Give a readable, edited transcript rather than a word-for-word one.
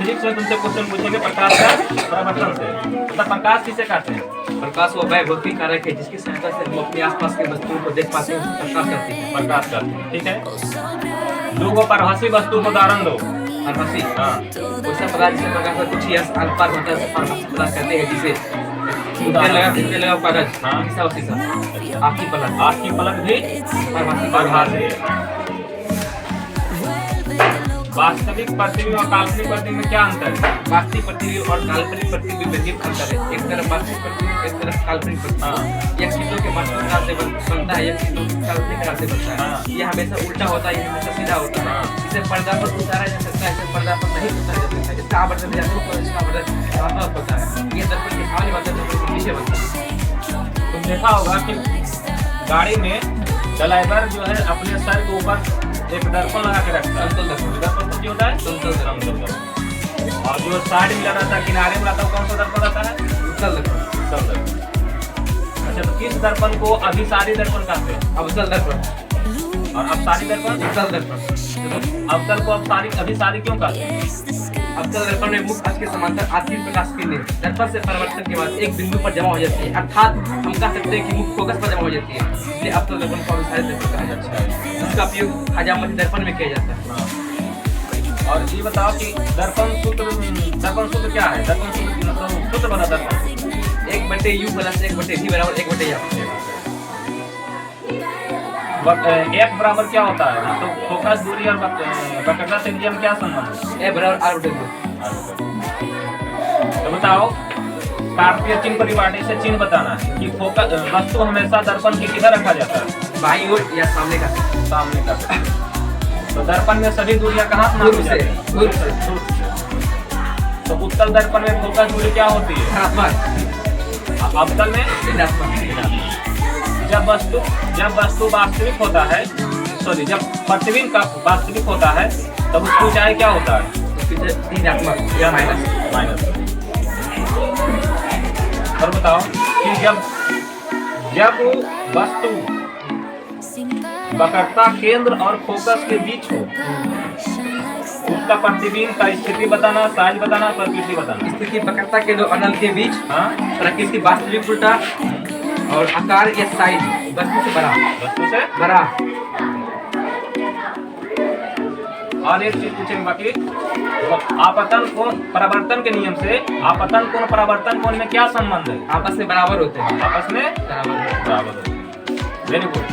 Physics में तुमसे question पूछेंगे प्रकाश का परावर्तन से। मतलब प्रकाश किसे कहते हैं? प्रकाश वो वह भौतिक कारक है जिसकी सहायता से हम अपने आसपास के वस्तुओं को देख पाते हैं, प्रकाश करते हैं। प्रकाश करते हैं, ठीक है। दो गो परभाषी वस्तु को उदाहरण दो। परभाषी हाँ, वैसा पदार्थ जिससे प्रकाश का कुछ ही आर पार होता है, परभाषी पदार्थ कहते हैं। जिसे लगा कागज, हाँ। शीशा और शीशा, आपकी पलक, आपकी पलक भी परभाषी परभाषी है। वास्तविक प्रतिबिंब और काल्पनिक प्रतिबिंब में क्या अंतर है? वास्तविक प्रतिबिंब और काल्पनिक प्रतिबिंब में अंतर है। एक तरफ वास्तविक प्रतिबिंब, एक तरफ काल्पनिक प्रतिबिंब। हाँ। एक चीजों के वास्तविक काल से बनता है, एक चीजों के काल्पनिक काल से बनता है। हाँ। ये हमेशा उल्टा होता है, ये हमेशा सीधा होता है। हाँ। इसे पर्दा पर उतारा जा सकता है, इसे पर्दा पर नहीं उतारा जा सकता है। इसका आवर्धन या इसका आवर्धन धनात्मक होता है। ये दर्पण के सामने बनता है, दर्पण के पीछे बनता है। तुम देखा होगा कि गाड़ी में ड्राइवर जो है अपने सर के ऊपर एक दर्पण लगा के रखता है। समतल दर्पण। दर्पण तो जो होता है समतल दर्पण। समतल दर्पण। और जो साइड में रहता है, किनारे में रहता है, कौन सा दर्पण रहता है? उत्तल दर्पण। उत्तल दर्पण। अच्छा, तो किस दर्पण को अभिसारी दर्पण कहते हैं? अवतल दर्पण। और अवसारी दर्पण? उत्तल दर्पण। अवतल को अभिसारी क्यों कहते हैं? अवतल दर्पण में मुख्य अक्ष के समांतर आती प्रकाश किरणें दर्पण से परावर्तन के बाद एक बिंदु पर जमा हो जाती है, अर्थात हम कह सकते हैं कि मुख्य फोकस पर जमा हो जाती है। इसलिए अवतल दर्पण को अभिसारी दर्पण कहा जाता है। इसका उपयोग हजामती दर्पण में किया जाता है। हाँ। और ये बताओ कि दर्पण सूत्र क्या है? दर्पण सूत्र मतलब सूत्र बता दर्पण। 1/u प्लस 1/v बराबर 1/f। F बराबर क्या होता है? तो फोकस दूरी और वक्रता से नियम क्या संबंध है? ए बराबर r/v। तो बताओ, कार्तीय चिन्ह परिपाटी से चिन्ह बताना है कि फोकस वस्तु हमेशा दर्पण के किधर रखा जाता है? बाईं ओर या सामने का। सामने का। तो दर्पण में सभी दूरियां कहाँ से नापी जाती हैं? दूर से। तो उत्तल दर्पण में फोकस दूरी क्या होती है? धनात्मक। अवतल में ऋणात्मक। जब वस्तु वास्तविक होता है, सॉरी, जब प्रतिबिंब का वास्तविक होता है तब उसकी ऊंचाई क्या होता है? तो फिर ऋणात्मक या माइनस। और बताओ कि जब वस्तु वक्रता केंद्र और फोकस के बीच हो, उसका प्रतिबिंब का स्थिति बताना, साइज बताना, प्रकृति बताना। स्थिति वक्रता के दो अनल के बीच, हाँ, प्रकृति वास्तविक उल्टा और आकार या साइज वस्तु से बड़ा। वस्तु से बड़ा। और एक चीज पूछेंगे बाकी, आपतन कोण परावर्तन के नियम से आपतन कोण परावर्तन कोण में क्या संबंध है? आपस में बराबर होते हैं। आपस में बराबर। बराबर होते हैं। Very good,